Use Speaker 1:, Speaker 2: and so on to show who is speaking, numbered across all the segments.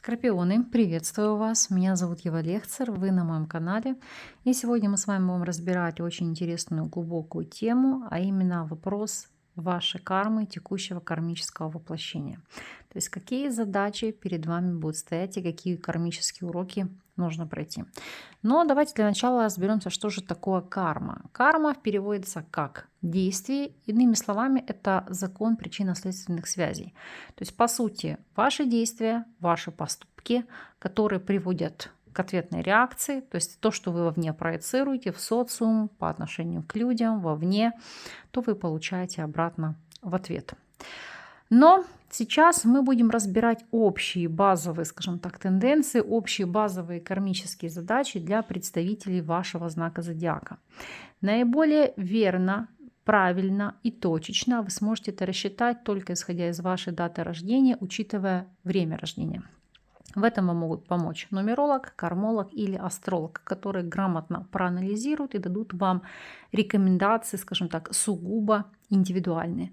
Speaker 1: Скорпионы, приветствую вас! Меня зовут Ева Лехцер, вы на моем канале. И сегодня мы с вами будем разбирать очень интересную глубокую тему, а именно вопрос вашей кармы, текущего кармического воплощения. То есть какие задачи перед вами будут стоять и какие кармические уроки нужно пройти. Но давайте для начала разберемся, что же такое карма. Карма переводится как действие, иными словами, это закон причинно-следственных связей. То есть, по сути, ваши действия, ваши поступки, которые приводят к ответной реакции, то есть то, что вы вовне проецируете в социум по отношению к людям, вовне, то вы получаете обратно в ответ. Но сейчас мы будем разбирать общие базовые, скажем так, тенденции, общие базовые кармические задачи для представителей вашего знака зодиака. Наиболее верно, правильно и точечно вы сможете это рассчитать только исходя из вашей даты рождения, учитывая время рождения. В этом вам могут помочь нумеролог, кармолог или астролог, которые грамотно проанализируют и дадут вам рекомендации, скажем так, сугубо индивидуальные.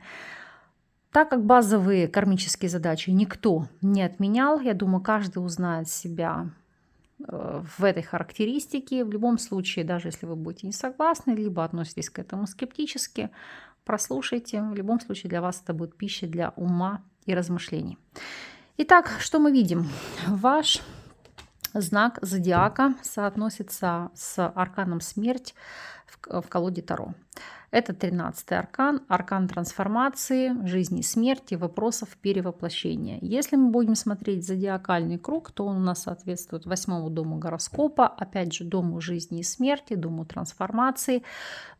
Speaker 1: Так как базовые кармические задачи никто не отменял, я думаю, каждый узнает себя в этой характеристике. В любом случае, даже если вы будете не согласны, либо относитесь к этому скептически, прослушайте. В любом случае для вас это будет пища для ума и размышлений. Итак, что мы видим? Ваш знак зодиака соотносится с арканом смерть в колоде Таро. Это 13-й аркан, аркан трансформации, жизни и смерти, вопросов перевоплощения. Если мы будем смотреть зодиакальный круг, то он у нас соответствует 8-му дому гороскопа, опять же, дому жизни и смерти, дому трансформации,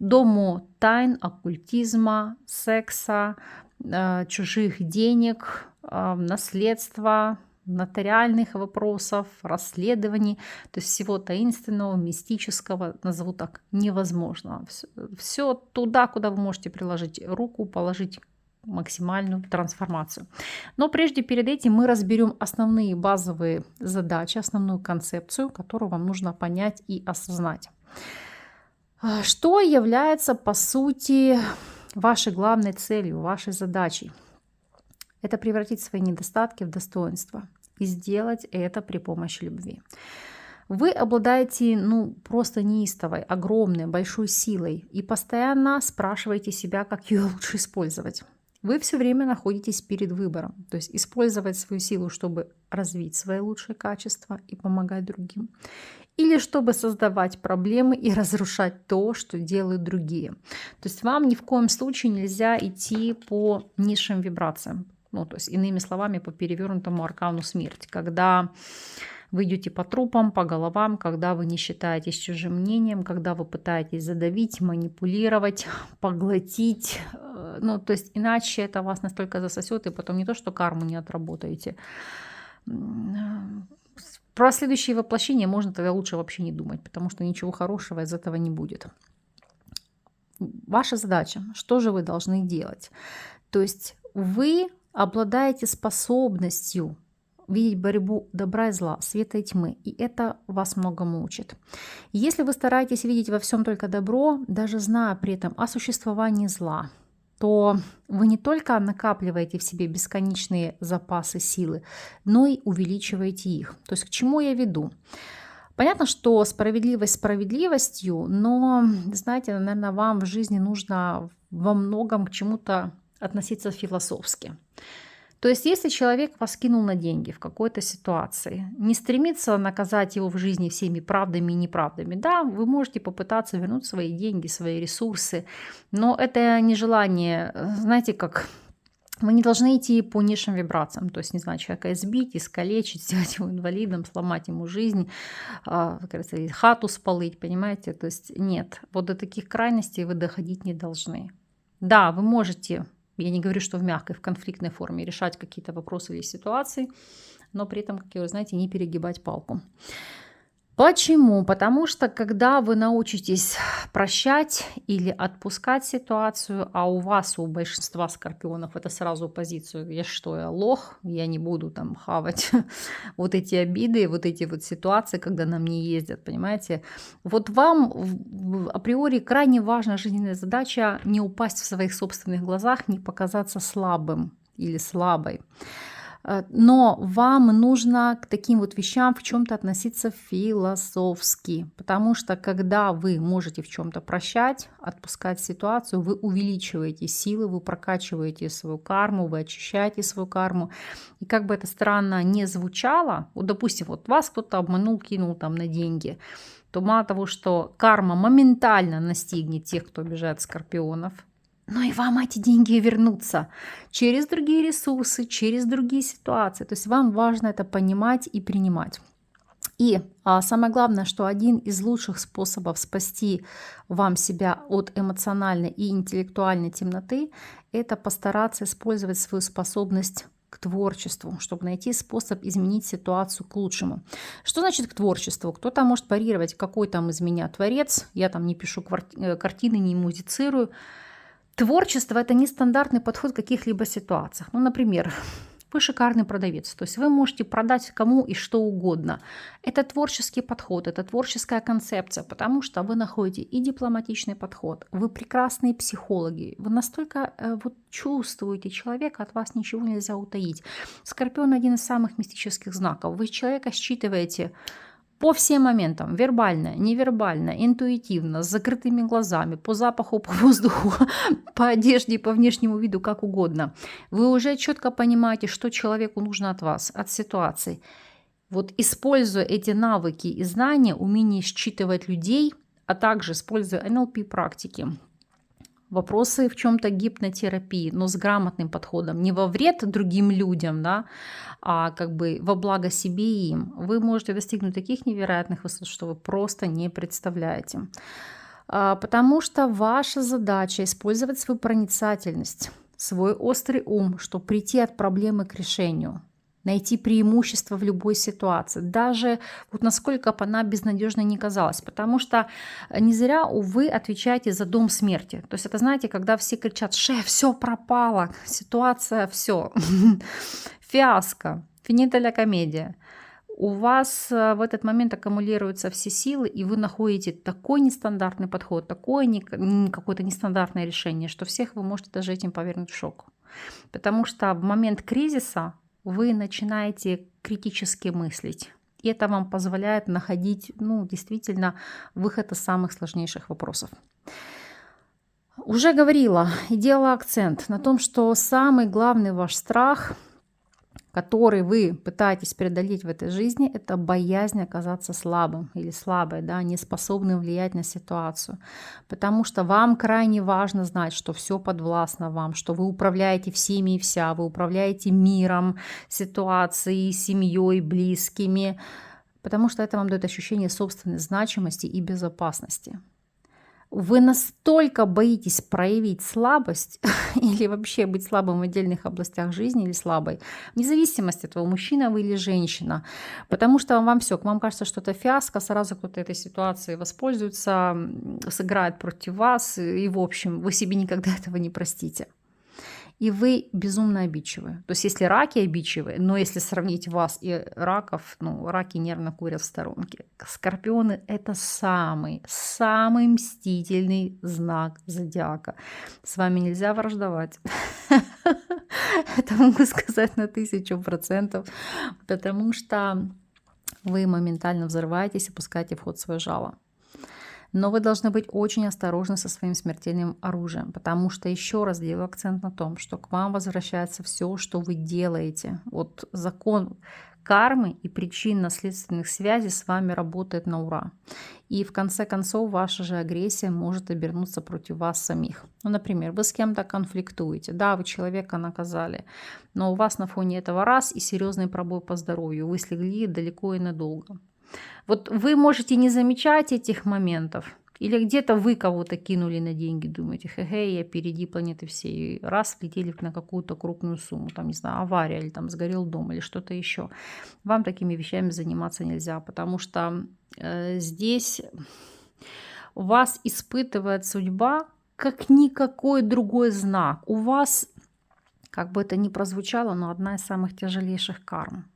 Speaker 1: дому тайн, оккультизма, секса, чужих денег, наследства, нотариальных вопросов, расследований, то есть всего таинственного, мистического, назову так, невозможно. Все туда, куда вы можете приложить руку, положить максимальную трансформацию. Но прежде перед этим мы разберем основные базовые задачи, основную концепцию, которую вам нужно понять и осознать. Что является, по сути, вашей главной целью, вашей задачей? Это превратить свои недостатки в достоинство и сделать это при помощи любви. Вы обладаете, просто неистовой, огромной, большой силой и постоянно спрашиваете себя, как ее лучше использовать. Вы все время находитесь перед выбором, то есть использовать свою силу, чтобы развить свои лучшие качества и помогать другим, или чтобы создавать проблемы и разрушать то, что делают другие. То есть вам ни в коем случае нельзя идти по низшим вибрациям. То есть, иными словами, по перевернутому аркану смерти, когда вы идете по трупам, по головам, когда вы не считаетесь чужим мнением, когда вы пытаетесь задавить, манипулировать, поглотить. То есть, иначе это вас настолько засосет, и потом не то, что карму не отработаете. Про следующее воплощение можно тогда лучше вообще не думать, потому что ничего хорошего из этого не будет. Ваша задача, что же вы должны делать? То есть вы обладаете способностью видеть борьбу добра и зла, света и тьмы, и это вас многому учит. Если вы стараетесь видеть во всем только добро, даже зная при этом о существовании зла, то вы не только накапливаете в себе бесконечные запасы силы, но и увеличиваете их. То есть к чему я веду? Понятно, что справедливость справедливостью, но, знаете, наверное, вам в жизни нужно во многом к чему-то относиться философски. То есть, если человек вас кинул на деньги в какой-то ситуации, не стремиться наказать его в жизни всеми правдами и неправдами. Да, вы можете попытаться вернуть свои деньги, свои ресурсы, но это не желание, знаете, как вы не должны идти по низшим вибрациям, то есть, не знаю, человека избить, искалечить, сделать его инвалидом, сломать ему жизнь, как говорится, хату спалить, понимаете? То есть нет, вот до таких крайностей вы доходить не должны. Да, вы можете, я не говорю, что в мягкой, в конфликтной форме решать какие-то вопросы или ситуации, но при этом, как вы знаете, не перегибать палку. Почему? Потому что когда вы научитесь прощать или отпускать ситуацию, а у вас, у большинства скорпионов, это сразу позицию, я что, я лох, я не буду там хавать вот эти обиды, вот эти вот ситуации, когда на мне ездят, понимаете? Вот вам априори крайне важна жизненная задача не упасть в своих собственных глазах, не показаться слабым или слабой. Но вам нужно к таким вот вещам в чем-то относиться философски, потому что когда вы можете в чем-то прощать, отпускать ситуацию, вы увеличиваете силы, вы прокачиваете свою карму, вы очищаете свою карму. И как бы это странно не звучало, вот, допустим, вот вас кто-то обманул, кинул там на деньги, то мало того, что карма моментально настигнет тех, кто обижает скорпионов, но и вам эти деньги вернутся через другие ресурсы, через другие ситуации. То есть вам важно это понимать и принимать. И самое главное, что один из лучших способов спасти вам себя от эмоциональной и интеллектуальной темноты — это постараться использовать свою способность к творчеству, чтобы найти способ изменить ситуацию к лучшему. Что значит к творчеству? Кто-то может парировать, какой там из меня творец, я там не пишу картины, не музицирую. Творчество — это нестандартный подход в каких-либо ситуациях. Ну, например, вы шикарный продавец, то есть вы можете продать кому и что угодно. Это творческий подход, это творческая концепция, потому что вы находите и дипломатичный подход, вы прекрасные психологи, вы настолько вот чувствуете человека, от вас ничего нельзя утаить. Скорпион — один из самых мистических знаков. Вы человека считываете по всем моментам: вербально, невербально, интуитивно, с закрытыми глазами, по запаху, по воздуху, по одежде, по внешнему виду, как угодно. Вы уже четко понимаете, что человеку нужно от вас, от ситуации. Вот используя эти навыки и знания, умение считывать людей, а также используя НЛП-практики, вопросы в чем-то гипнотерапии, но с грамотным подходом, не во вред другим людям, да, а как бы во благо себе и им, вы можете достигнуть таких невероятных высот, что вы просто не представляете. Потому что ваша задача — использовать свою проницательность, свой острый ум, чтобы прийти от проблемы к решению, найти преимущество в любой ситуации, даже вот насколько бы она безнадежной не казалась. Потому что не зря, увы, отвечаете за дом смерти. То есть это, знаете, когда все кричат: «Шеф, все пропало, ситуация, все, фиаско, финита ля комедия». У вас в этот момент аккумулируются все силы, и вы находите такой нестандартный подход, такое какое-то нестандартное решение, что всех вы можете даже этим повернуть в шок. Потому что в момент кризиса вы начинаете критически мыслить. И это вам позволяет находить, действительно, выход из самых сложнейших вопросов. Уже говорила и делала акцент на том, что самый главный ваш страх, который вы пытаетесь преодолеть в этой жизни, это боязнь оказаться слабым или слабой, да, неспособным влиять на ситуацию. Потому что вам крайне важно знать, что все подвластно вам, что вы управляете всеми и вся, вы управляете миром, ситуацией, семьей, близкими, потому что это вам дает ощущение собственной значимости и безопасности. Вы настолько боитесь проявить слабость или вообще быть слабым в отдельных областях жизни или слабой, вне зависимости от того, мужчина вы или женщина, потому что вам все, вам кажется, что это фиаско, сразу кто-то этой ситуацией воспользуется, сыграет против вас, и в общем вы себе никогда этого не простите. И вы безумно обидчивы. То есть если раки обидчивы, но если сравнить вас и раков, раки нервно курят в сторонке. Скорпионы — это самый мстительный знак зодиака. С вами нельзя враждовать. Это могу сказать на 1000%, потому что вы моментально взрываетесь и пускаете в ход свое жало. Но вы должны быть очень осторожны со своим смертельным оружием, потому что, еще раз делаю акцент на том, что к вам возвращается все, что вы делаете. Вот закон кармы и причинно-следственных связей с вами работает на ура. И в конце концов ваша же агрессия может обернуться против вас самих. Например, вы с кем-то конфликтуете, да, вы человека наказали, но у вас на фоне этого раз и серьезный пробой по здоровью, вы слегли далеко и надолго. Вот вы можете не замечать этих моментов, или где-то вы кого-то кинули на деньги, думаете: хе-хе, я впереди планеты всей, раз влетели на какую-то крупную сумму, там, не знаю, авария, или там сгорел дом, или что-то еще. Вам такими вещами заниматься нельзя, потому что здесь вас испытывает судьба как никакой другой знак. У вас, как бы это ни прозвучало, но одна из самых тяжелейших карм.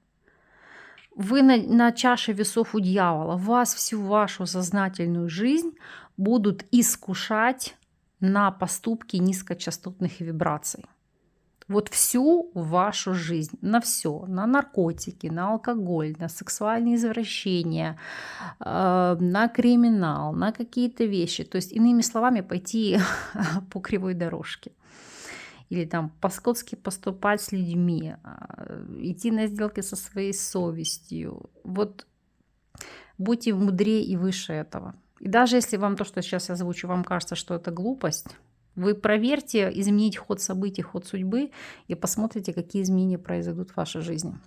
Speaker 1: Вы на чаше весов у дьявола. Вас всю вашу сознательную жизнь будут искушать на поступки низкочастотных вибраций. Вот всю вашу жизнь, на все, на наркотики, на алкоголь, на сексуальные извращения, на криминал, на какие-то вещи. То есть, иными словами, пойти по кривой дорожке. Или там по-скотски поступать с людьми, идти на сделки со своей совестью. Вот будьте мудрее и выше этого. И даже если вам то, что сейчас я озвучу, вам кажется, что это глупость, вы проверьте, изменить ход событий, ход судьбы и посмотрите, какие изменения произойдут в вашей жизни.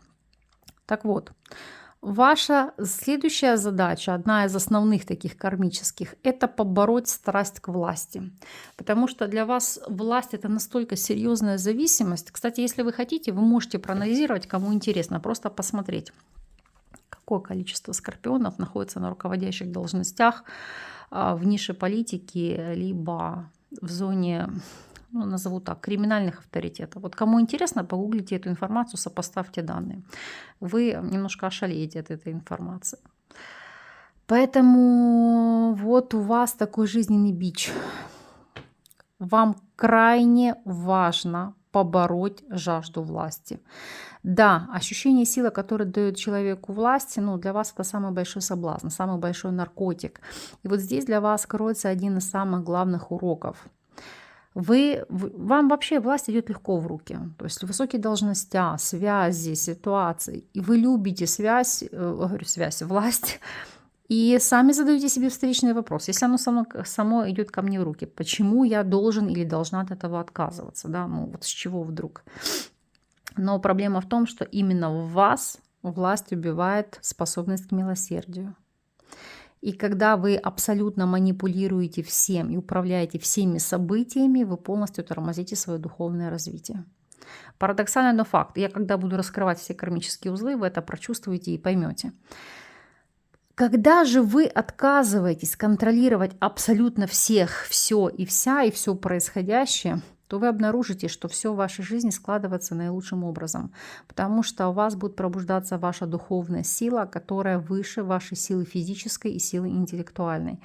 Speaker 1: Так вот, ваша следующая задача, одна из основных таких кармических, это побороть страсть к власти. Потому что для вас власть это настолько серьезная зависимость. Кстати, если вы хотите, вы можете проанализировать, кому интересно, просто посмотреть, какое количество скорпионов находится на руководящих должностях в нише политики, либо в зоне, ну, назову так, криминальных авторитетов. Вот кому интересно, погуглите эту информацию, сопоставьте данные. Вы немножко ошалеете от этой информации. Поэтому вот у вас такой жизненный бич. Вам крайне важно побороть жажду власти. Да, ощущение силы, которое дает человеку власти, ну, для вас это самый большой соблазн, самый большой наркотик. И вот здесь для вас кроется один из самых главных уроков. Вам вообще власть идет легко в руки. То есть высокие должности, связи, ситуации. И вы любите власть. И сами задаете себе встречный вопрос. Если оно само идет ко мне в руки, почему я должен или должна от этого отказываться? Да? Ну вот с чего вдруг? Но проблема в том, что именно в вас власть убивает способность к милосердию. И когда вы абсолютно манипулируете всем и управляете всеми событиями, вы полностью тормозите свое духовное развитие. Парадоксально, но факт. Я когда буду раскрывать все кармические узлы, вы это прочувствуете и поймете. Когда же вы отказываетесь контролировать абсолютно всех, все и вся, и все происходящее, то вы обнаружите, что все в вашей жизни складывается наилучшим образом, потому что у вас будет пробуждаться ваша духовная сила, которая выше вашей силы физической и силы интеллектуальной,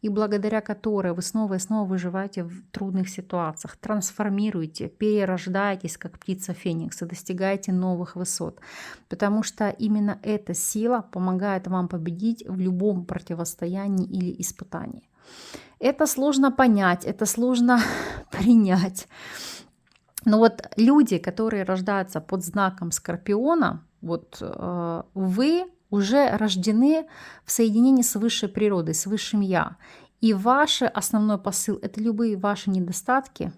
Speaker 1: и благодаря которой вы снова и снова выживаете в трудных ситуациях, трансформируете, перерождаетесь, как птица Феникс, и достигаете новых высот, потому что именно эта сила помогает вам победить в любом противостоянии или испытании. Это сложно понять, это сложно принять. Но вот люди, которые рождаются под знаком Скорпиона, вот вы уже рождены в соединении с высшей природой, с высшим Я. И ваш основной посыл – это любые ваши недостатки,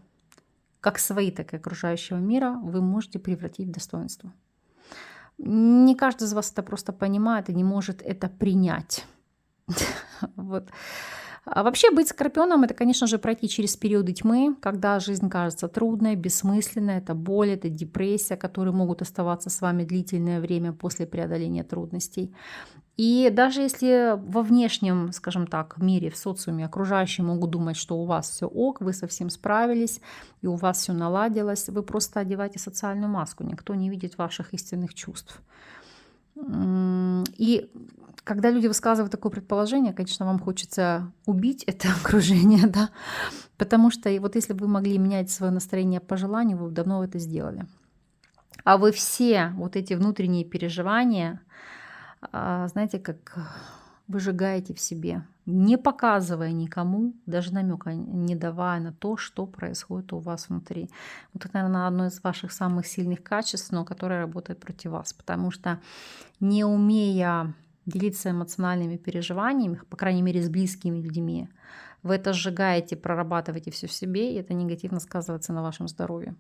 Speaker 1: как свои, так и окружающего мира, вы можете превратить в достоинство. Не каждый из вас это просто понимает и не может это принять. Вот. А вообще быть скорпионом – это, конечно же, пройти через периоды тьмы, когда жизнь кажется трудной, бессмысленной, это боль, это депрессия, которые могут оставаться с вами длительное время после преодоления трудностей. И даже если во внешнем, скажем так, мире, в социуме окружающие могут думать, что у вас все ок, вы совсем справились, и у вас все наладилось, вы просто одеваете социальную маску, никто не видит ваших истинных чувств. И когда люди высказывают такое предположение, конечно, вам хочется убить это окружение, да, потому что вот если бы вы могли менять свое настроение по желанию, вы бы давно это сделали. А вы все вот эти внутренние переживания, знаете, как выжигаете в себе, не показывая никому, даже намека не давая на то, что происходит у вас внутри. Вот это, наверное, одно из ваших самых сильных качеств, но которое работает против вас, потому что не умея делиться эмоциональными переживаниями, по крайней мере, с близкими людьми, вы это сжигаете, прорабатываете все в себе, и это негативно сказывается на вашем здоровье.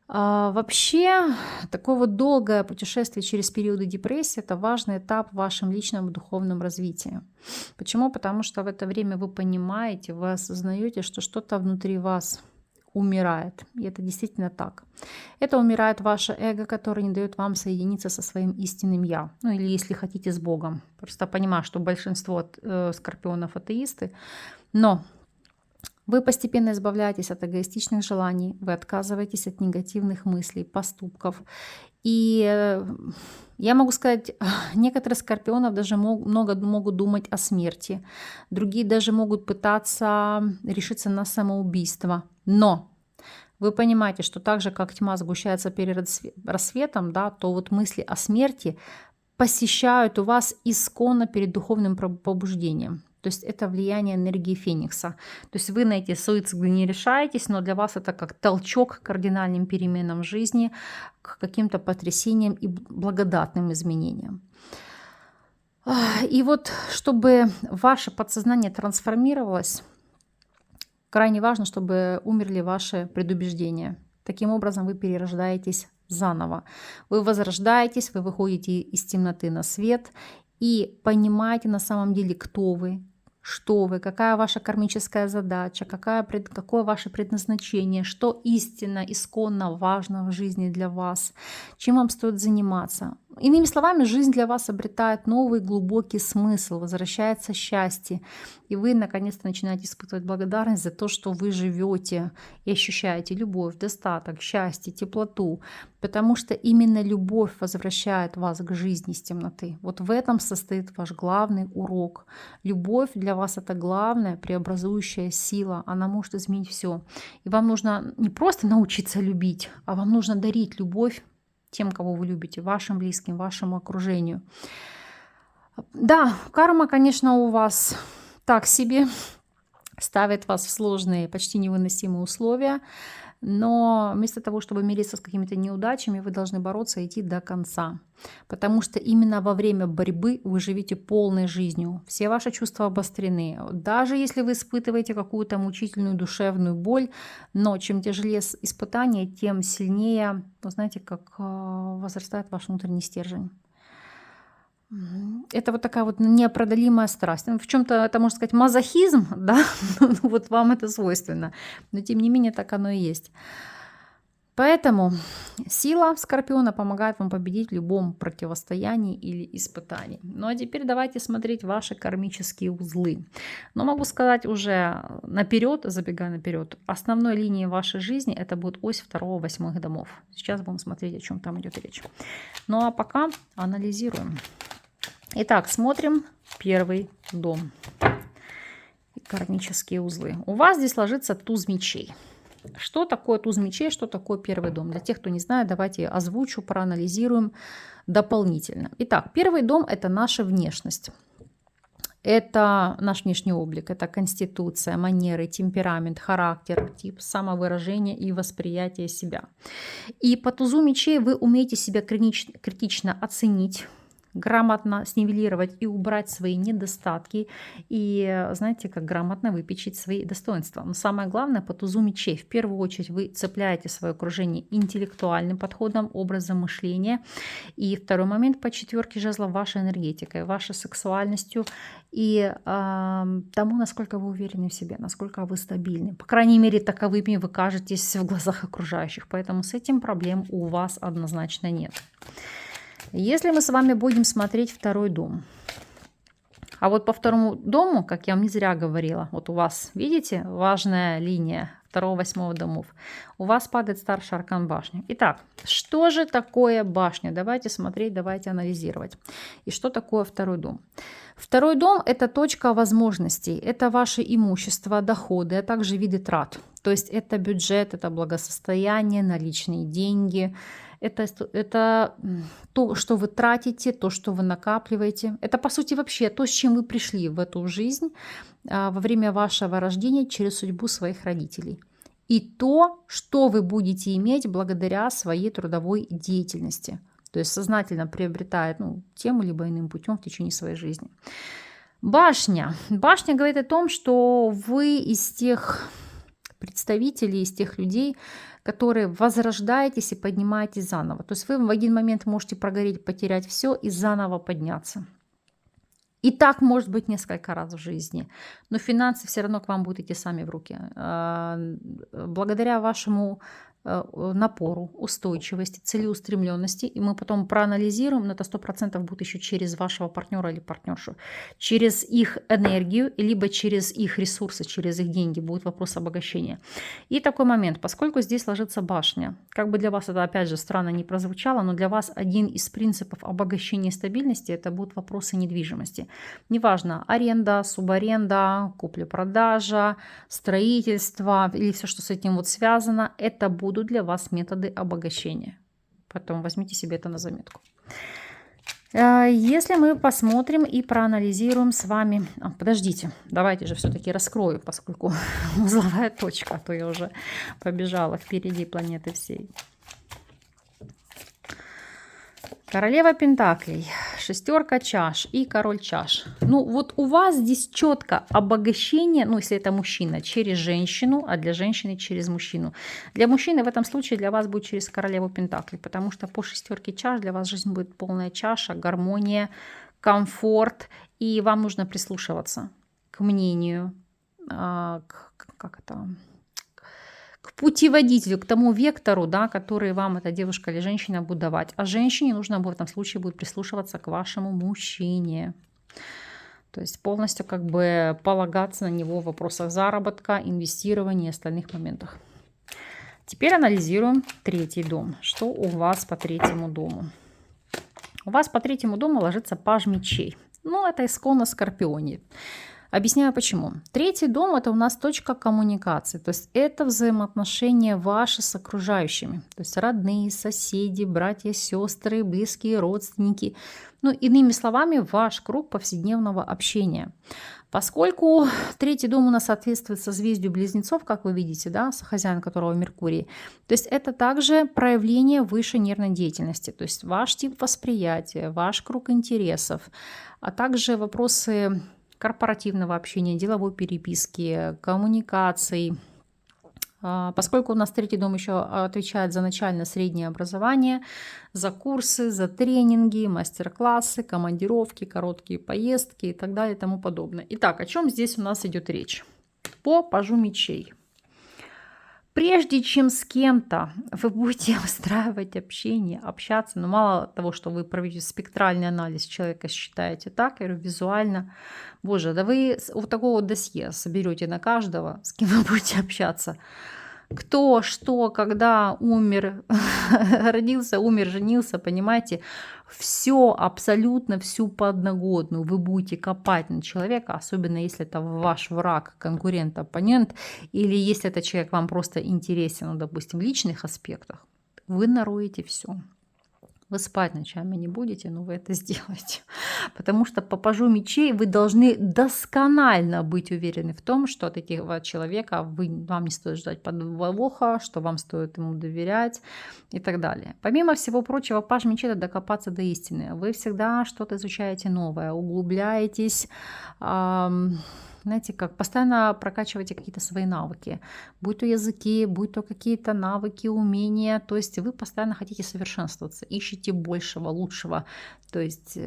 Speaker 1: Вообще, такое вот долгое путешествие через периоды депрессии – это важный этап в вашем личном духовном развитии. Почему? Потому что в это время вы понимаете, вы осознаете, что что-то внутри вас умирает. И это действительно так. Это умирает ваше эго, которое не дает вам соединиться со своим истинным «я». Ну или, если хотите, с Богом. Просто понимаю, что большинство скорпионов атеисты. Но вы постепенно избавляетесь от эгоистичных желаний, вы отказываетесь от негативных мыслей, поступков. И я могу сказать, некоторые скорпионов даже много могут думать о смерти, другие даже могут пытаться решиться на самоубийство. Но Вы понимаете, что так же, как тьма сгущается перед рассветом, да, то вот мысли о смерти посещают у вас исконно перед духовным пробуждением. То есть это влияние энергии Феникса. То есть вы на эти суициды не решаетесь, но для вас это как толчок к кардинальным переменам в жизни, к каким-то потрясениям и благодатным изменениям. И вот чтобы ваше подсознание трансформировалось, крайне важно, чтобы умерли ваши предубеждения. Таким образом вы перерождаетесь заново. Вы возрождаетесь, вы выходите из темноты на свет и понимаете на самом деле, кто вы, что вы, какая ваша кармическая задача, какое ваше предназначение, что истинно, исконно важно в жизни для вас, чем вам стоит заниматься. Иными словами, жизнь для вас обретает новый глубокий смысл, возвращается счастье, и вы наконец-то начинаете испытывать благодарность за то, что вы живете и ощущаете любовь, достаток, счастье, теплоту, потому что именно любовь возвращает вас к жизни с темноты. Вот в этом состоит ваш главный урок. Любовь для вас это главная преобразующая сила, она может изменить все. И вам нужно не просто научиться любить, а вам нужно дарить любовь тем, кого вы любите, вашим близким, вашему окружению. Да, карма, конечно, у вас так себе, ставит вас в сложные, почти невыносимые условия, но вместо того, чтобы мириться с какими-то неудачами, вы должны бороться и идти до конца. Потому что именно во время борьбы вы живете полной жизнью. Все ваши чувства обострены. Даже если вы испытываете какую-то мучительную душевную боль, но чем тяжелее испытание, тем сильнее, вы знаете, как возрастает ваш внутренний стержень. Это вот такая вот неопределимая страсть. В чем-то это, можно сказать, мазохизм, да, вот вам это свойственно, но тем не менее так оно и есть. Поэтому сила Скорпиона помогает вам победить в любом противостоянии или испытании. Ну а теперь давайте смотреть ваши кармические узлы. Но могу сказать уже наперед, забегая наперед, основной линией вашей жизни это будет ось 2-8 домов. Сейчас будем смотреть, о чем там идет речь. Ну а пока анализируем. Итак, смотрим первый дом. Кармические узлы. У вас здесь ложится туз мечей. Что такое туз мечей, что такое первый дом? Для тех, кто не знает, давайте озвучу, проанализируем дополнительно. Итак, первый дом – это наша внешность. Это наш внешний облик, это конституция, манеры, темперамент, характер, тип самовыражения и восприятие себя. И по тузу мечей вы умеете себя критично оценить, грамотно снивелировать и убрать свои недостатки, и, знаете, как грамотно выпечить свои достоинства. Но самое главное, по тузу мечей, в первую очередь, вы цепляете свое окружение интеллектуальным подходом, образом мышления. И второй момент, по четверке жезлов, вашей энергетикой, вашей сексуальностью и тому, насколько вы уверены в себе, насколько вы стабильны. По крайней мере, таковыми вы кажетесь в глазах окружающих. Поэтому с этим проблем у вас однозначно нет. Если мы с вами будем смотреть второй дом, а вот по второму дому, как я вам не зря говорила, вот у вас, видите, важная линия 2-8 домов, у вас падает старший аркан башни. Итак, что же такое башня? Давайте смотреть, давайте анализировать. И что такое второй дом? Второй дом – это точка возможностей, это ваше имущество, доходы, а также виды трат. То есть это бюджет, это благосостояние, наличные деньги, это то, что вы тратите, то, что вы накапливаете. Это, по сути, вообще то, с чем вы пришли в эту жизнь во время вашего рождения через судьбу своих родителей. И то, что вы будете иметь благодаря своей трудовой деятельности. То есть сознательно приобретает тем либо иным путем в течение своей жизни. Башня. Башня говорит о том, что вы из тех представителей, из тех людей, которые возрождаетесь и поднимаетесь заново. То есть вы в один момент можете прогореть, потерять все и заново подняться. И так может быть несколько раз в жизни. Но финансы все равно к вам будут идти сами в руки. Благодаря вашему напору, устойчивости, целеустремленности. И мы потом проанализируем, но это 100% будет еще через вашего партнера или партнершу, через их энергию, либо через их ресурсы, через их деньги будет вопрос обогащения. И такой момент, поскольку здесь ложится башня, как бы для вас это опять же странно не прозвучало, но для вас один из принципов обогащения и стабильности это будут вопросы недвижимости. Неважно, аренда, субаренда, купля-продажа, строительство или все, что с этим вот связано, это будут для вас методы обогащения. Потом возьмите себе это на заметку. Если мы посмотрим и проанализируем с вами... подождите, давайте же все-таки раскрою, поскольку узловая точка, а то я уже побежала впереди планеты всей. Королева Пентаклей, шестерка чаш и король чаш. Ну вот у вас здесь четко обогащение, ну если это мужчина, через женщину, а для женщины через мужчину. Для мужчины в этом случае для вас будет через королеву Пентаклей, потому что по шестерке чаш для вас жизнь будет полная чаша, гармония, комфорт, и вам нужно прислушиваться к мнению, к путеводителю, к тому вектору, да, который вам эта девушка или женщина будет давать. А женщине нужно в этом случае будет прислушиваться к вашему мужчине. То есть полностью как бы полагаться на него в вопросах заработка, инвестирования и остальных моментах. Теперь анализируем третий дом. Что у вас по третьему дому? У вас по третьему дому ложится паж мечей. Ну, это исконно Скорпионе. Объясняю почему. Третий дом – это у нас точка коммуникации, то есть это взаимоотношения ваши с окружающими, то есть родные, соседи, братья, сестры, близкие, родственники. Ну, иными словами, ваш круг повседневного общения. Поскольку третий дом у нас соответствует созвездию Близнецов, как вы видите, да, хозяин которого Меркурий, то есть это также проявление высшей нервной деятельности, то есть ваш тип восприятия, ваш круг интересов, а также вопросы корпоративного общения, деловой переписки, коммуникаций. Поскольку у нас третий дом еще отвечает за начальное среднее образование, за курсы, за тренинги, мастер-классы, командировки, короткие поездки и так далее и тому подобное. Итак, о чем здесь у нас идет речь? По пажу мечей. Прежде чем с кем-то вы будете выстраивать общение, общаться, но мало того, что вы проведете спектральный анализ человека, считаете так, или визуально, боже, да вы вот такого вот досье соберете на каждого, с кем вы будете общаться. Кто, что, когда умер, родился, умер, женился, понимаете, все, абсолютно всю подноготную вы будете копать на человека, особенно если это ваш враг, конкурент, оппонент, или если этот человек вам просто интересен, ну, допустим, в личных аспектах, вы нароете все. Вы спать ночами не будете, но вы это сделаете. Потому что по пажу мечей вы должны досконально быть уверены в том, что от этого человека вам не стоит ждать подвоха, что вам стоит ему доверять и так далее. Помимо всего прочего, паж мечей – это докопаться до истины. Вы всегда что-то изучаете новое, углубляетесь, знаете, как постоянно прокачиваете какие-то свои навыки, будь то языки, будь то какие-то навыки, умения, то есть вы постоянно хотите совершенствоваться, ищете большего, лучшего, то есть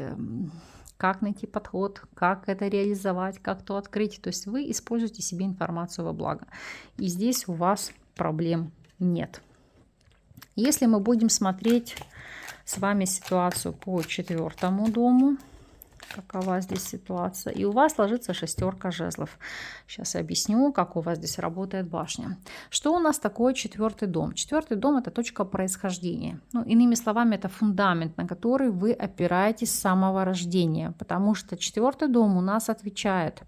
Speaker 1: как найти подход, как это реализовать, как то открыть, то есть вы используете себе информацию во благо, и здесь у вас проблем нет. Если мы будем смотреть с вами ситуацию по четвертому дому, какова здесь ситуация. И у вас ложится шестерка жезлов. Сейчас я объясню, как у вас здесь работает башня. Что у нас такое четвертый дом? Четвертый дом – это точка происхождения. Ну, иными словами, это фундамент, на который вы опираетесь с самого рождения. Потому что четвертый дом у нас отвечает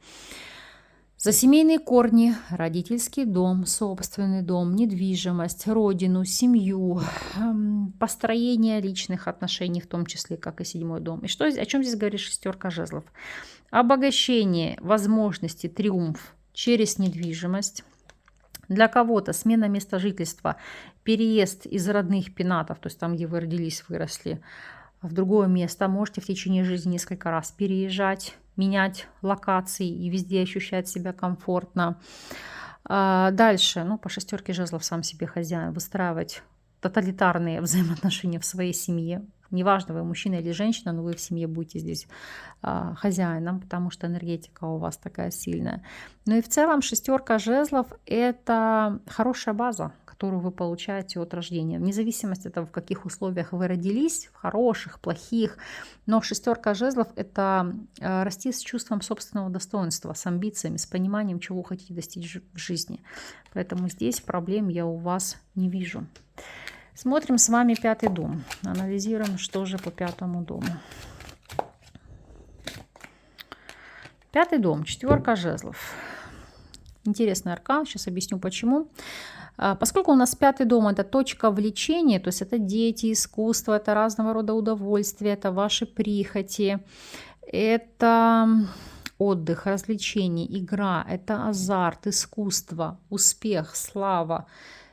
Speaker 1: за семейные корни, родительский дом, собственный дом, недвижимость, родину, семью, построение личных отношений, в том числе, как и седьмой дом. И что, о чем здесь говорит шестерка жезлов? Обогащение, возможности, триумф через недвижимость. Для кого-то смена места жительства, переезд из родных пенатов, то есть там, где вы родились, выросли, в другое место. Можете в течение жизни несколько раз переезжать, менять локации и везде ощущать себя комфортно. Дальше, ну, по шестерке жезлов сам себе хозяин, выстраивать тоталитарные взаимоотношения в своей семье. Неважно, вы мужчина или женщина, но вы в семье будете здесь хозяином, потому что энергетика у вас такая сильная. Ну и в целом шестерка жезлов – это хорошая база, которую вы получаете от рождения. Вне зависимости от того, в каких условиях вы родились, в хороших, плохих. Но шестерка жезлов – это расти с чувством собственного достоинства, с амбициями, с пониманием, чего вы хотите достичь в жизни. Поэтому здесь проблем я у вас не вижу. Смотрим с вами 5-й дом. Анализируем, что же по 5-му дому. 5-й дом, 4 жезлов. Интересный аркан, сейчас объясню почему. Поскольку у нас 5-й дом – это точка влечения, то есть это дети, искусство, это разного рода удовольствия, это ваши прихоти, это отдых, развлечения, игра, это азарт, искусство, успех, слава.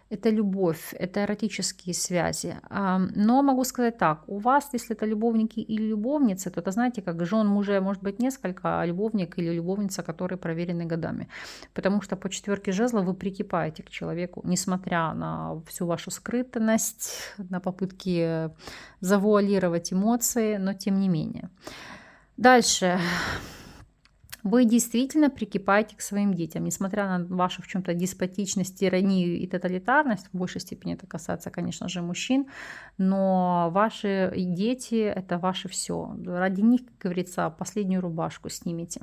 Speaker 1: Это любовь, это эротические связи. Но могу сказать так, у вас, если это любовники или любовницы, то это, знаете, как жен мужей может быть несколько, а любовник или любовница, которые проверены годами. Потому что по 4 жезлов вы прикипаете к человеку, несмотря на всю вашу скрытность, на попытки завуалировать эмоции, но тем не менее. Дальше. Вы действительно прикипаете к своим детям, несмотря на вашу в чем-то деспотичность, тиранию и тоталитарность. В большей степени это касается, конечно же, мужчин, но ваши дети – это ваше все. Ради них, как говорится, последнюю рубашку снимите.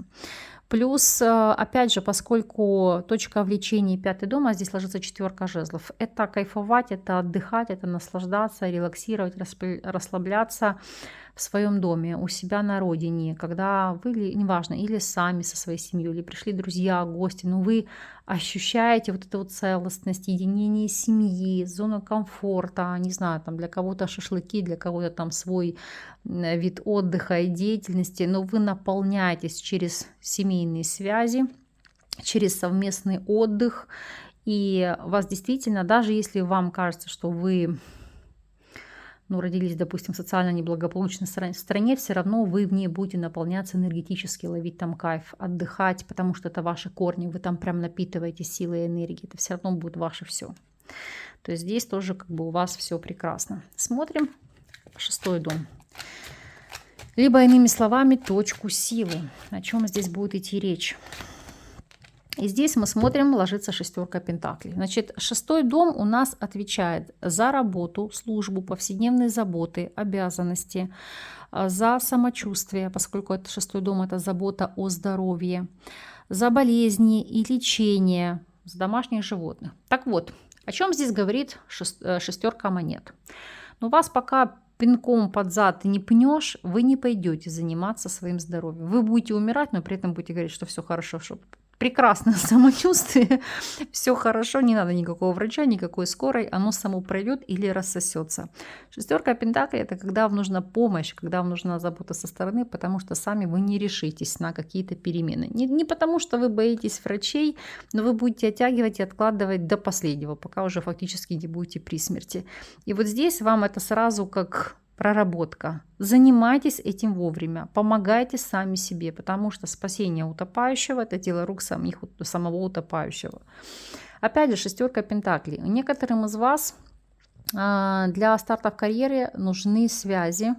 Speaker 1: Плюс, опять же, поскольку точка влечения 5-й дом, а здесь ложится 4 жезлов, это кайфовать, это отдыхать, это наслаждаться, релаксировать, расслабляться в своем доме, у себя на родине, когда вы, неважно, или сами со своей семьей, или пришли друзья, гости, но вы ощущаете вот эту вот целостность, единение семьи, зону комфорта, не знаю, там для кого-то шашлыки, для кого-то там свой вид отдыха и деятельности, но вы наполняетесь через семейные связи, через совместный отдых, и вас действительно, даже если вам кажется, что вы родились, допустим, в социально неблагополучной стране, все равно вы в ней будете наполняться энергетически, ловить там кайф, отдыхать, потому что это ваши корни, вы там прям напитываете силой и энергией, это все равно будет ваше все. То есть здесь тоже как бы у вас все прекрасно. Смотрим 6-й дом. Либо, иными словами, точку силы. О чем здесь будет идти речь? И здесь мы смотрим, ложится 6 пентаклей. Значит, 6-й дом у нас отвечает за работу, службу, повседневные заботы, обязанности, за самочувствие, поскольку это 6-й дом – это забота о здоровье, за болезни и лечение, с домашних животных. Так вот, о чем здесь говорит 6 монет? Ну, вас пока пинком под зад не пнешь, вы не пойдете заниматься своим здоровьем. Вы будете умирать, но при этом будете говорить, что все хорошо, что прекрасное самочувствие, все хорошо, не надо никакого врача, никакой скорой, оно само пройдет или рассосется. 6 пентаклей – это когда вам нужна помощь, когда вам нужна забота со стороны, потому что сами вы не решитесь на какие-то перемены. Не потому что вы боитесь врачей, но вы будете оттягивать и откладывать до последнего, пока уже фактически не будете при смерти. И вот здесь вам это сразу как проработка. Занимайтесь этим вовремя, помогайте сами себе, потому что спасение утопающего – это дело рук самого утопающего. Опять же, 6 пентаклей. Некоторым из вас для старта в карьере нужны связи.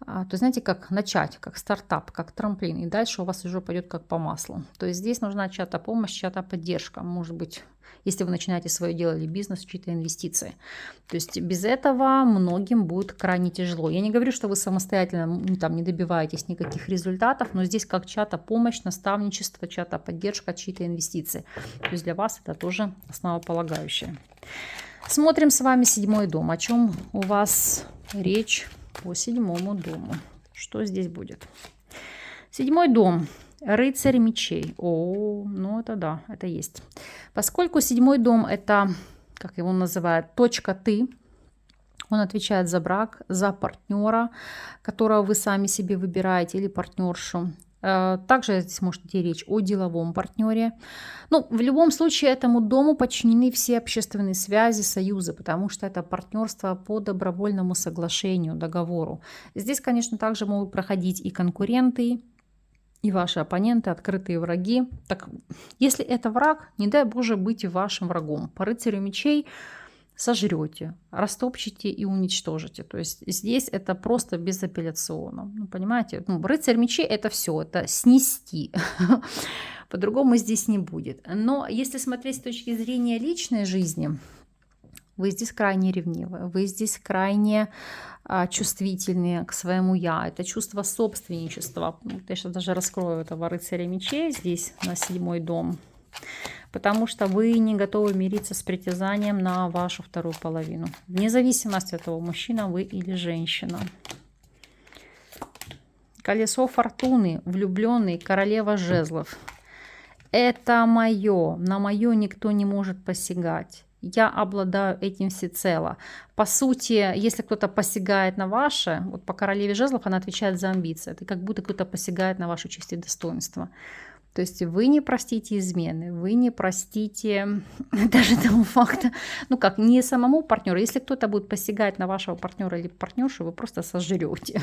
Speaker 1: То есть, знаете, как начать, как стартап, как трамплин, и дальше у вас уже пойдет как по маслу. То есть здесь нужна чья-то помощь, чья-то поддержка. Может быть, если вы начинаете свое дело или бизнес, чьи-то инвестиции. То есть без этого многим будет крайне тяжело. Я не говорю, что вы самостоятельно там не добиваетесь никаких результатов, но здесь как чья-то помощь, наставничество, чья-то поддержка, чьи-то инвестиции. То есть для вас это тоже основополагающее. Смотрим с вами 7-й дом. О чем у вас речь по 7-му дому? Что здесь будет? 7-й дом. Рыцарь мечей. Ну это да, это есть. Поскольку 7-й дом это, как его называют, точка «ты», он отвечает за брак, за партнера, которого вы сами себе выбираете, или партнершу. Также здесь может идти речь о деловом партнере. Ну, в любом случае этому дому подчинены все общественные связи, союзы, потому что это партнерство по добровольному соглашению, договору. Здесь, конечно, также могут проходить и конкуренты, и ваши оппоненты, открытые враги. Так, если это враг, не дай Боже быть вашим врагом. По рыцарю мечей сожрете, растопчете и уничтожите. То есть здесь это просто безапелляционно. Ну, понимаете? Рыцарь мечей это все, это снести. По-другому здесь не будет. Но если смотреть с точки зрения личной жизни, Вы здесь крайне ревнивы, вы здесь крайне чувствительные к своему «я». Это чувство собственничества. Вот я сейчас даже раскрою этого рыцаря мечей здесь на 7-й дом. Потому что вы не готовы мириться с притязанием на вашу вторую половину. Вне зависимости от того, мужчина вы или женщина. Колесо фортуны, влюбленный, королева жезлов. Это мое, на мое никто не может посягать. Я обладаю этим всецело. По сути, если кто-то посягает на ваше, вот по королеве жезлов она отвечает за амбиции. Это как будто кто-то посягает на вашу честь и достоинство. То есть вы не простите измены, вы не простите даже того факта, ну как, не самому партнеру. Если кто-то будет посягать на вашего партнера или партнершу, вы просто сожрете.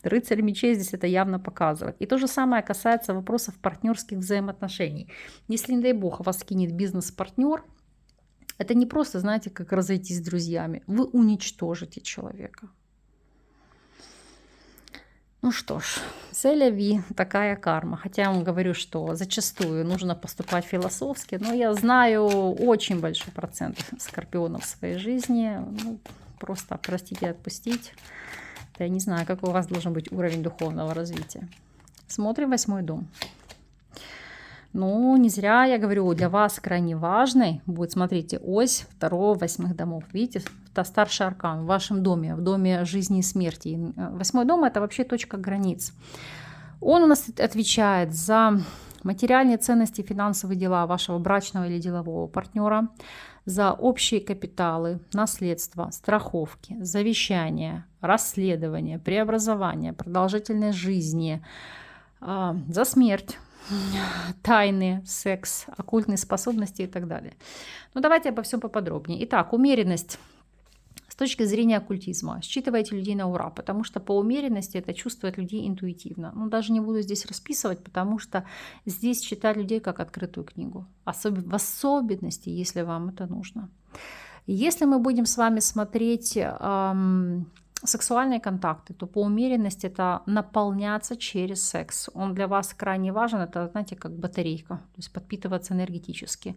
Speaker 1: Рыцарь мечей здесь это явно показывает. И то же самое касается вопросов партнерских взаимоотношений. Если, не дай бог, вас кинет бизнес-партнер, это не просто, знаете, как разойтись с друзьями. Вы уничтожите человека. Ну что ж, c'est такая карма. Хотя я вам говорю, что зачастую нужно поступать философски, но я знаю очень большой процент скорпионов в своей жизни. Ну, просто простить и отпустить. Я не знаю, какой у вас должен быть уровень духовного развития. Смотрим 8-й дом. Ну, не зря я говорю, для вас крайне важной будет, смотрите, ось 2-го, 8-х домов. Видите, это старший аркан в вашем доме, в доме жизни и смерти. 8-й дом – это вообще точка границ. Он у нас отвечает за материальные ценности, финансовые дела вашего брачного или делового партнера, за общие капиталы, наследство, страховки, завещания, расследования, преобразования, продолжительность жизни, за смерть, тайны, секс, оккультные способности и так далее. Ну, давайте обо всем поподробнее. Итак, умеренность с точки зрения оккультизма. Считывайте людей на ура, потому что по умеренности это чувствует людей интуитивно. Ну, даже не буду здесь расписывать, потому что здесь читать людей как открытую книгу. В особенности, если вам это нужно. Если мы будем с вами смотреть сексуальные контакты, то по умеренности это наполняться через секс. Он для вас крайне важен, это, знаете, как батарейка, то есть подпитываться энергетически.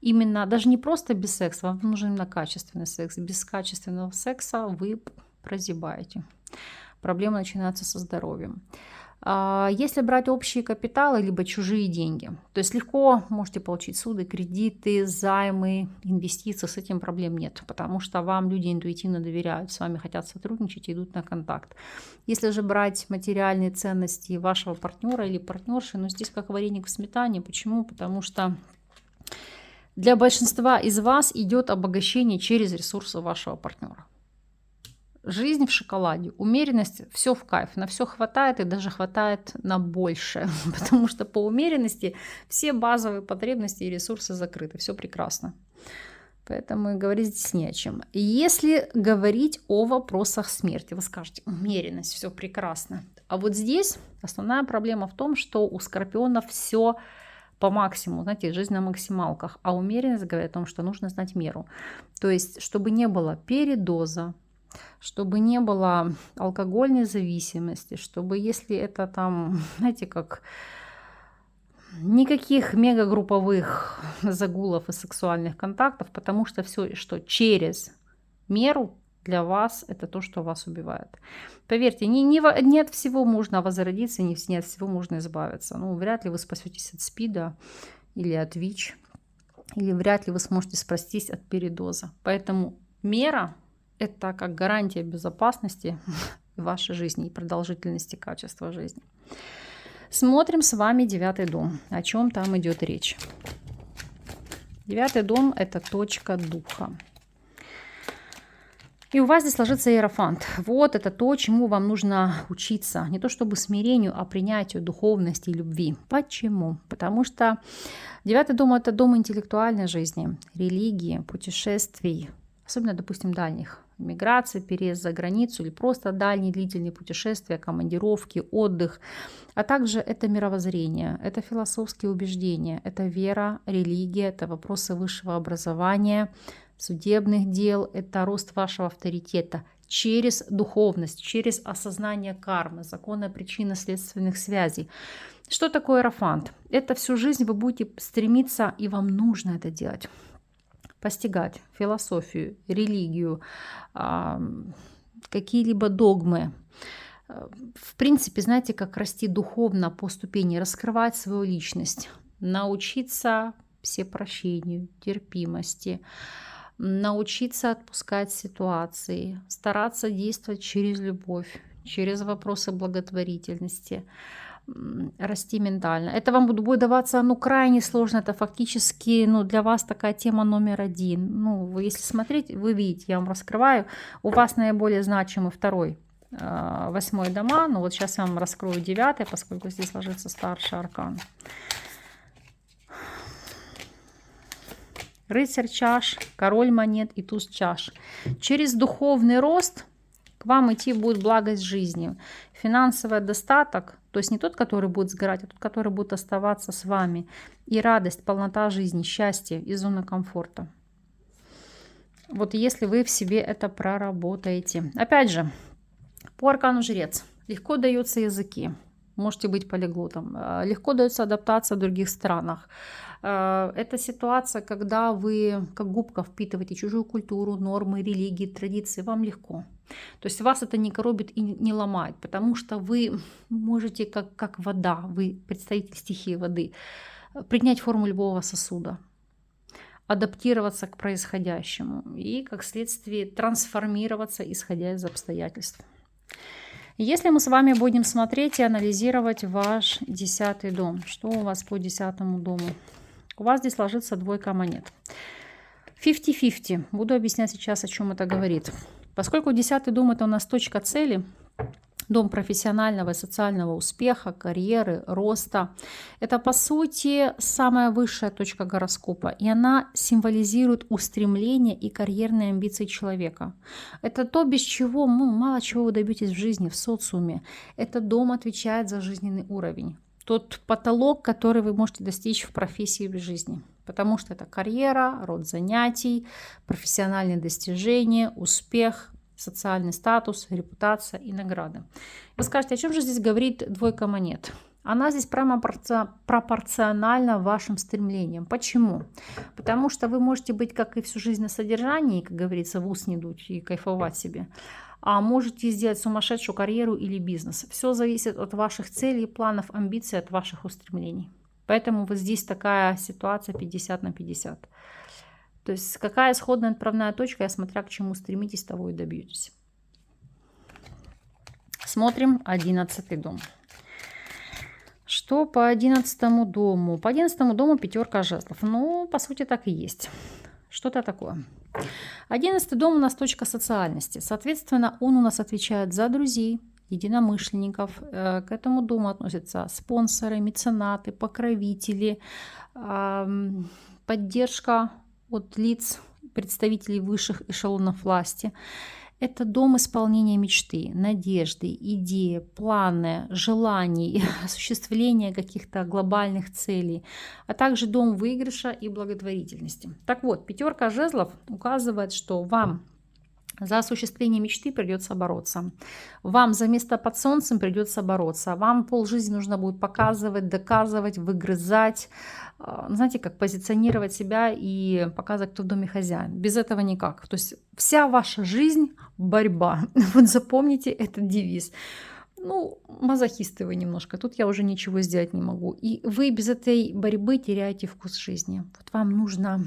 Speaker 1: Именно, даже не просто без секса, вам нужен именно качественный секс. Без качественного секса вы прозябаете. Проблемы начинаются со здоровьем. Если брать общие капиталы, либо чужие деньги, то есть легко можете получить суды, кредиты, займы, инвестиции, с этим проблем нет, потому что вам люди интуитивно доверяют, с вами хотят сотрудничать и идут на контакт. Если же брать материальные ценности вашего партнера или партнерши, ну здесь как вареник в сметане. Почему? Потому что для большинства из вас идет обогащение через ресурсы вашего партнера. Жизнь в шоколаде, умеренность, все в кайф, на все хватает и даже хватает на больше, потому что по умеренности все базовые потребности и ресурсы закрыты, все прекрасно. Поэтому и говорить здесь не о чем. Если говорить о вопросах смерти, вы скажете, умеренность, все прекрасно. А вот здесь основная проблема в том, что у скорпионов все по максимуму, знаете, жизнь на максималках, а умеренность говорит о том, что нужно знать меру. То есть, чтобы не было передоза, чтобы не было алкогольной зависимости, чтобы если это там, знаете, как никаких мегагрупповых загулов и сексуальных контактов, потому что все, что через меру для вас, это то, что вас убивает. Поверьте, не от всего можно возродиться, не от всего можно избавиться. Ну, вряд ли вы спасетесь от СПИДа или от ВИЧ, или вряд ли вы сможете спастись от передоза. Поэтому мера – это как гарантия безопасности в вашей жизни и продолжительности качества жизни. Смотрим с вами 9-й дом. О чем там идет речь? 9-й дом – это точка духа. И у вас здесь ложится иерофант. Вот это то, чему вам нужно учиться. Не то чтобы смирению, а принятию духовности и любви. Почему? Потому что 9-й дом – это дом интеллектуальной жизни, религии, путешествий, особенно, допустим, дальних. Миграция, переезд за границу или просто дальние длительные путешествия, командировки, отдых. А также это мировоззрение, это философские убеждения, это вера, религия, это вопросы высшего образования, судебных дел, это рост вашего авторитета через духовность, через осознание кармы, закона причинно-следственных связей. Что такое иерофант? Это всю жизнь вы будете стремиться, и вам нужно это делать. постигать философию, религию, какие-либо догмы. В принципе, знаете, как расти духовно по ступени, раскрывать свою личность, научиться всепрощению, терпимости, научиться отпускать ситуации, стараться действовать через любовь, через вопросы благотворительности, расти ментально. Это вам будет даваться, крайне сложно. Это фактически, для вас такая тема номер один. Вы, если смотреть, вы видите, я вам раскрываю. У вас наиболее значимый 2, 8 дома. Вот сейчас я вам раскрою 9, поскольку здесь ложится старший аркан. Рыцарь чаш, король монет и туз чаш. Через духовный рост к вам идти будет благость жизни. Финансовый достаток, то есть не тот, который будет сгорать, а тот, который будет оставаться с вами. И радость, полнота жизни, счастье и зона комфорта. Вот если вы в себе это проработаете. Опять же, по аркану жрец легко даются языки. Можете быть полиглотом. Легко дается адаптация в других странах. Это ситуация, когда вы как губка впитываете чужую культуру, нормы, религии, традиции. Вам легко. То есть вас это не коробит и не ломает, потому что вы можете, как вода, вы представитель стихии воды, принять форму любого сосуда, адаптироваться к происходящему и, как следствие, трансформироваться, исходя из обстоятельств. Если мы с вами будем смотреть и анализировать ваш 10-й дом, что у вас по 10-му дому? У вас здесь ложится 2 монет. 50-50. Буду объяснять сейчас, о чем это говорит. Поскольку 10-й дом это у нас точка цели, дом профессионального и социального успеха, карьеры, роста. Это, по сути, самая высшая точка гороскопа. И она символизирует устремление и карьерные амбиции человека. Это то, без чего мало чего вы добьетесь в жизни, в социуме. Этот дом отвечает за жизненный уровень. Тот потолок, который вы можете достичь в профессии и в жизни. Потому что это карьера, род занятий, профессиональные достижения, успех, социальный статус, репутация и награды. Вы скажете, о чем же здесь говорит 2 монет? Она здесь прямо пропорциональна вашим стремлениям. Почему? Потому что вы можете быть, как и всю жизнь, на содержании, как говорится, в ус не дуть и кайфовать себе. А можете сделать сумасшедшую карьеру или бизнес. Все зависит от ваших целей, планов, амбиций, от ваших устремлений. Поэтому вот здесь такая ситуация 50/50. То есть какая исходная отправная точка, смотря к чему стремитесь, того и добьетесь. Смотрим 11-й дом. Что по 11-му дому? По 11-му дому 5 жезлов. По сути, так и есть. Что-то такое. 11-й дом у нас точка социальности. Соответственно, он у нас отвечает за друзей, единомышленников. К этому дому относятся спонсоры, меценаты, покровители, поддержка от лиц, представителей высших эшелонов власти. Это дом исполнения мечты, надежды, идеи, планы, желаний, осуществления каких-то глобальных целей, а также дом выигрыша и благотворительности. Так вот, 5 жезлов указывает, что вам за осуществление мечты придется бороться. Вам за место под солнцем придется бороться. Вам полжизни нужно будет показывать, доказывать, выгрызать. Знаете, как позиционировать себя и показывать, кто в доме хозяин. Без этого никак. То есть вся ваша жизнь – борьба. Вот запомните этот девиз. Мазохисты вы немножко. Тут я уже ничего сделать не могу. И вы без этой борьбы теряете вкус жизни. Вот вам нужно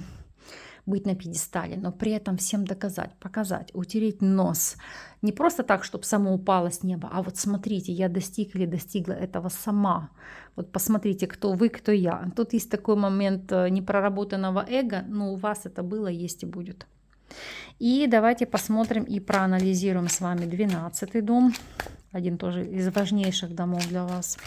Speaker 1: быть на пьедестале, но при этом всем доказать, показать, утереть нос. Не просто так, чтобы само упало с неба, а вот смотрите, я достиг или достигла этого сама. Вот посмотрите, кто вы, кто я. Тут есть такой момент непроработанного эго, но у вас это было, есть и будет. И давайте посмотрим и проанализируем с вами 12-й дом. Один тоже из важнейших домов для вас.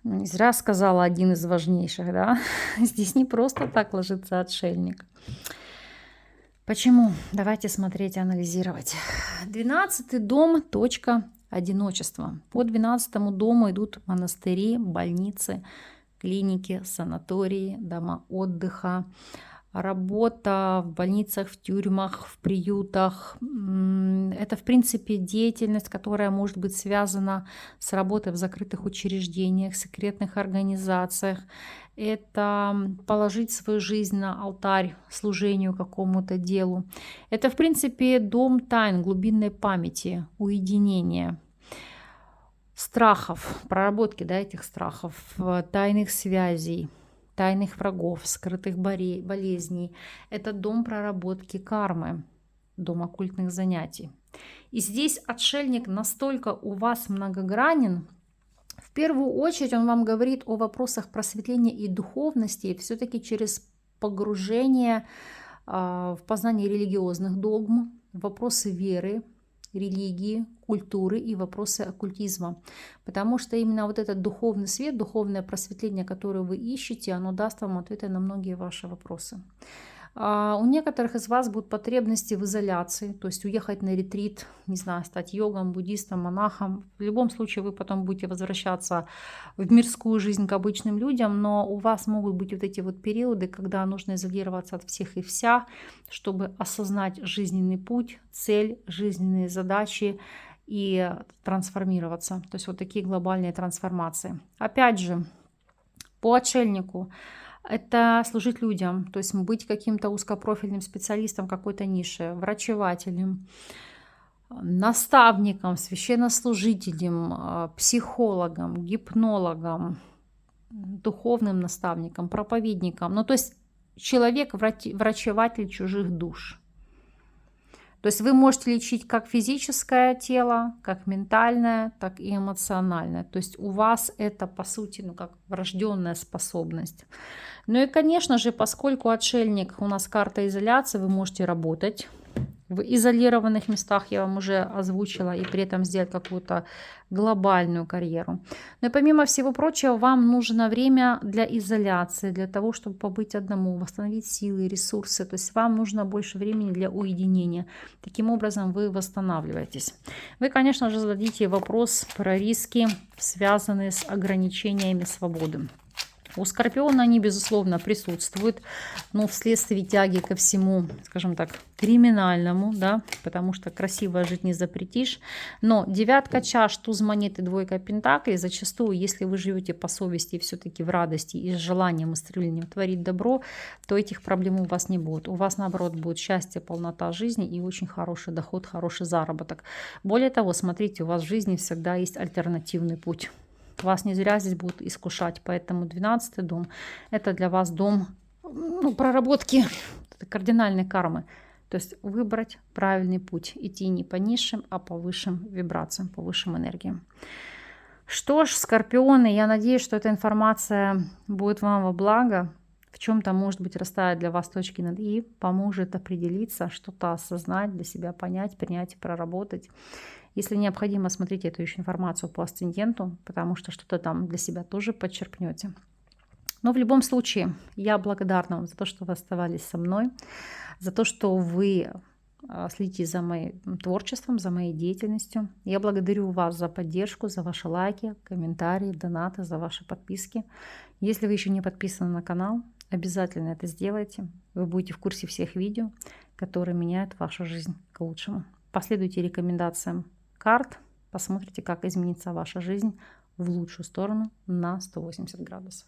Speaker 1: Не зря сказала, один из важнейших, да? Здесь не просто так ложится отшельник. Почему? Давайте смотреть и анализировать. 12-й дом – точка одиночества. По 12-му дому идут монастыри, больницы, клиники, санатории, дома отдыха, работа в больницах, в тюрьмах, в приютах. Это, в принципе, деятельность, которая может быть связана с работой в закрытых учреждениях, секретных организациях. Это положить свою жизнь на алтарь служению какому-то делу. Это, в принципе, дом тайн, глубинной памяти, уединения, страхов, проработки, да, этих страхов, тайных связей, тайных врагов, скрытых болезней. Это дом проработки кармы, дом оккультных занятий. И здесь отшельник настолько у вас многогранен. В первую очередь он вам говорит о вопросах просветления и духовности, все-таки через погружение в познание религиозных догм, вопросы веры, религии, культуры и вопросы оккультизма. Потому что именно вот этот духовный свет, духовное просветление, которое вы ищете, оно даст вам ответы на многие ваши вопросы. У некоторых из вас будут потребности в изоляции, то есть уехать на ретрит, не знаю, стать йогом, буддистом, монахом. В любом случае вы потом будете возвращаться в мирскую жизнь к обычным людям, но у вас могут быть вот эти вот периоды, когда нужно изолироваться от всех и вся, чтобы осознать жизненный путь, цель, жизненные задачи и трансформироваться. То есть вот такие глобальные трансформации. Опять же, по отшельнику это служить людям, то есть быть каким-то узкопрофильным специалистом какой-то ниши, врачевателем, наставником, священнослужителем, психологом, гипнологом, духовным наставником, проповедником. Ну, то есть человек, врачеватель чужих душ. То есть вы можете лечить как физическое тело, как ментальное, так и эмоциональное. То есть у вас это, по сути, ну, как врожденная способность. Ну и, конечно же, поскольку отшельник у нас карта изоляции, вы можете работать в изолированных местах, я вам уже озвучила, и при этом сделать какую-то глобальную карьеру. Но и помимо всего прочего, вам нужно время для изоляции, для того, чтобы побыть одному, восстановить силы, ресурсы. То есть вам нужно больше времени для уединения. Таким образом вы восстанавливаетесь. Вы, конечно же, зададите вопрос про риски, связанные с ограничениями свободы. У Скорпиона они, безусловно, присутствуют, но вследствие тяги ко всему, скажем так, криминальному, да, потому что красиво жить не запретишь. Но девятка чаш, туз монет и двойка пентаклей, зачастую, если вы живете по совести, все-таки в радости и с желанием и стремлением творить добро, то этих проблем у вас не будет. У вас, наоборот, будет счастье, полнота жизни и очень хороший доход, хороший заработок. Более того, смотрите, у вас в жизни всегда есть альтернативный путь. Вас не зря здесь будут искушать, поэтому 12-й дом – это для вас дом, ну, проработки кардинальной кармы. То есть выбрать правильный путь, идти не по низшим, а по высшим вибрациям, по высшим энергиям. Что ж, Скорпионы, я надеюсь, что эта информация будет вам во благо, в чем-то, может быть, расставит для вас точки над «и», поможет определиться, что-то осознать, для себя понять, принять и проработать. Если необходимо, смотрите эту еще информацию по асценденту, потому что что-то там для себя тоже подчеркнете. Но в любом случае, я благодарна вам за то, что вы оставались со мной, за то, что вы следите за моим творчеством, за моей деятельностью. Я благодарю вас за поддержку, за ваши лайки, комментарии, донаты, за ваши подписки. Если вы еще не подписаны на канал, обязательно это сделайте. Вы будете в курсе всех видео, которые меняют вашу жизнь к лучшему. Последуйте рекомендациям карт, посмотрите, как изменится ваша жизнь в лучшую сторону на 180 градусов.